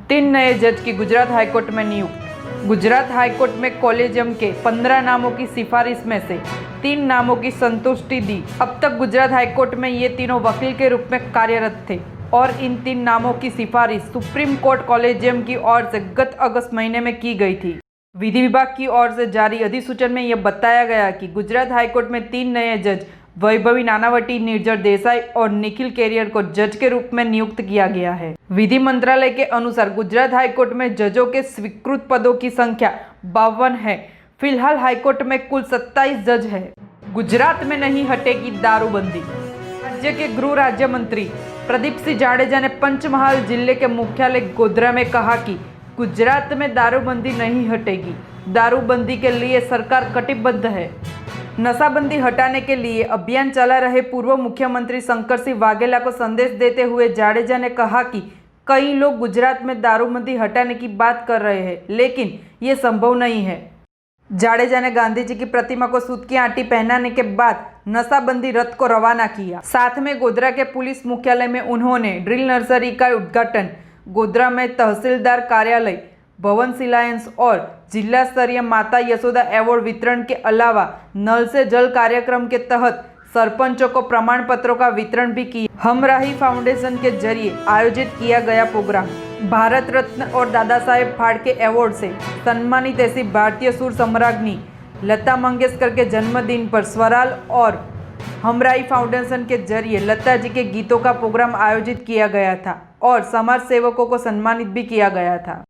3 नए जज की गुजरात हाईकोर्ट में नियुक्त। गुजरात हाईकोर्ट में कॉलेजियम के 15 नामों की सिफारिश में से 3 नामों की संतुष्टि दी। अब तक गुजरात हाईकोर्ट में ये तीनों वकील के रूप में कार्यरत थे और इन 3 नामों की सिफारिश सुप्रीम कोर्ट कॉलेजियम की ओर से गत अगस्त महीने में की गई थी। विधि विभाग की ओर से जारी अधिसूचना में यह बताया गया कि गुजरात हाईकोर्ट में 3 नए जज वैभवी नानावटी, निर्जर देसाई और निखिल कैरियर को जज के रूप में नियुक्त किया गया है। विधि मंत्रालय के अनुसार गुजरात हाईकोर्ट में जजों के स्वीकृत पदों की संख्या 52 है। फिलहाल हाईकोर्ट में कुल 27 जज है। गुजरात में नहीं हटेगी दारूबंदी। राज्य के गृह राज्य मंत्री प्रदीप सिंह जाडेजा ने पंचमहाल जिले के मुख्यालय गोधरा में कहा कि गुजरात में दारूबंदी नहीं हटेगी। दारूबंदी के लिए सरकार कटिबद्ध है। नशाबंदी हटाने के लिए अभियान चला रहे पूर्व मुख्यमंत्री शंकर सिंह वाघेला को संदेश देते हुए जाडेजा ने कहा कि कई लोग गुजरात में दारूबंदी हटाने की बात कर रहे हैं, लेकिन ये संभव नहीं है। जाडेजा ने गांधी जी की प्रतिमा को सूत की आटी पहनाने के बाद नशाबंदी रथ को रवाना किया। साथ में गोधरा के पुलिस मुख्यालय में उन्होंने ड्रिल नर्सरी का उद्घाटन, गोधरा में तहसीलदार कार्यालय भवन शिलान्यास और जिला स्तरीय माता यशोदा अवार्ड वितरण के अलावा नल से जल कार्यक्रम के तहत सरपंचों को प्रमाण पत्रों का वितरण भी किया। हमराही फाउंडेशन के जरिए आयोजित किया गया प्रोग्राम भारत रत्न और दादा साहेब फाल्के अवार्ड से सम्मानित ऐसी भारतीय सुर सम्राज्ञी लता मंगेशकर के जन्मदिन पर स्वराल और हमराही फाउंडेशन के जरिए लता जी के गीतों का प्रोग्राम आयोजित किया गया था और समाज सेवकों को सम्मानित भी किया गया था।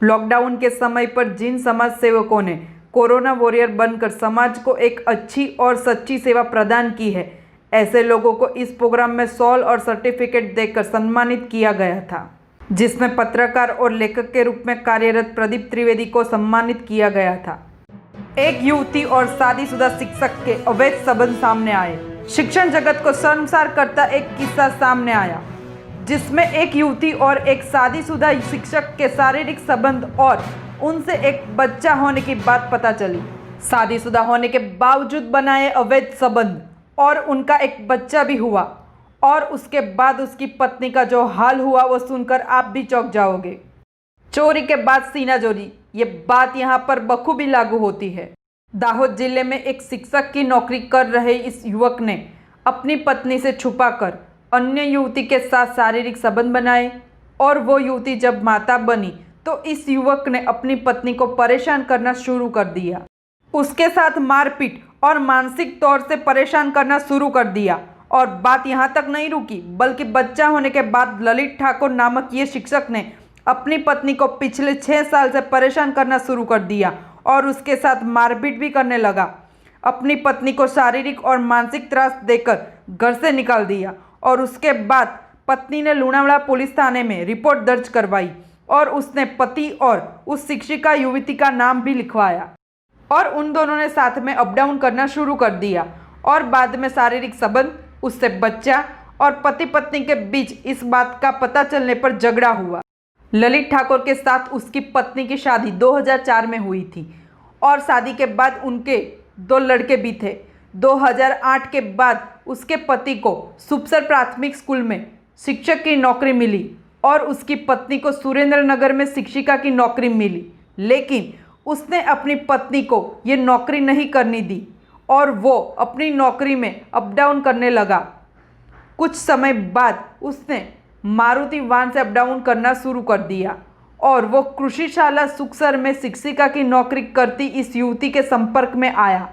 लॉकडाउन के समय पर जिन समाज सेवकों ने कोरोना वॉरियर बनकर समाज को एक अच्छी और सच्ची सेवा प्रदान की है, ऐसे लोगों को इस प्रोग्राम में शॉल और सर्टिफिकेट देकर सम्मानित किया गया था, जिसमें पत्रकार और लेखक के रूप में कार्यरत प्रदीप त्रिवेदी को सम्मानित किया गया था। एक युवती और शादीशुदा शिक्षक के अवैध संबंध सामने आए। शिक्षण जगत को शर्मसार करता एक किस्सा सामने आया, जिसमें एक युवती और एक शादीशुदा शिक्षक के शारीरिक संबंध और उनसे एक बच्चा होने की बात पता चली। शादीशुदा होने के बावजूद बनाए अवैध संबंध और उनका एक बच्चा भी हुआ और उसके बाद उसकी पत्नी का जो हाल हुआ वो सुनकर आप भी चौंक जाओगे। चोरी के बाद सीना चोरी, ये बात यहाँ पर बखूबी लागू होती है। दाहोद जिले में एक शिक्षक की नौकरी कर रहे इस युवक ने अपनी पत्नी से छुपाकर अन्य युवती के साथ शारीरिक संबंध बनाए और वो युवती जब माता बनी तो इस युवक ने अपनी पत्नी को परेशान करना शुरू कर दिया। उसके साथ मारपीट और मानसिक तौर से परेशान करना शुरू कर दिया और बात यहाँ तक नहीं रुकी, बल्कि बच्चा होने के बाद ललित ठाकुर नामक ये शिक्षक ने अपनी पत्नी को पिछले 6 साल से परेशान करना शुरू कर दिया और उसके साथ मारपीट भी करने लगा। अपनी पत्नी को शारीरिक और मानसिक त्रास देकर घर से निकाल दिया और उसके बाद पत्नी ने लुणावाड़ा पुलिस थाने में रिपोर्ट दर्ज करवाई और उसने पति और उस शिक्षिका युवती का नाम भी लिखवाया और उन दोनों ने साथ में अप डाउन करना शुरू कर दिया और बाद में शारीरिक संबंध, उससे बच्चा और पति पत्नी के बीच इस बात का पता चलने पर झगड़ा हुआ। ललित ठाकुर के साथ उसकी पत्नी की शादी 2004 में हुई थी और शादी के बाद उनके 2 लड़के भी थे। 2008 के बाद उसके पति को सुपसर प्राथमिक स्कूल में शिक्षक की नौकरी मिली और उसकी पत्नी को सुरेंद्र नगर में शिक्षिका की नौकरी मिली, लेकिन उसने अपनी पत्नी को ये नौकरी नहीं करने दी और वो अपनी नौकरी में अप डाउन करने लगा। कुछ समय बाद उसने मारुति वान से अप डाउन करना शुरू कर दिया और वो कृषिशाला सुखसर में शिक्षिका की नौकरी करती इस युवती के संपर्क में आया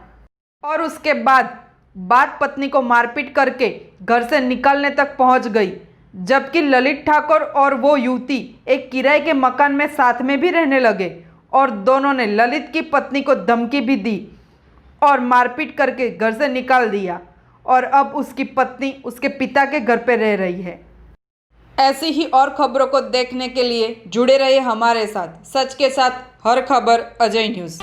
और उसके बाद बात पत्नी को मारपीट करके घर से निकालने तक पहुंच गई, जबकि ललित ठाकुर और वो युवती एक किराए के मकान में साथ में भी रहने लगे और दोनों ने ललित की पत्नी को धमकी भी दी और मारपीट करके घर से निकाल दिया और अब उसकी पत्नी उसके पिता के घर पे रह रही है। ऐसी ही और खबरों को देखने के लिए जुड़े रहिए हमारे साथ। सच के साथ हर खबर अजय न्यूज़।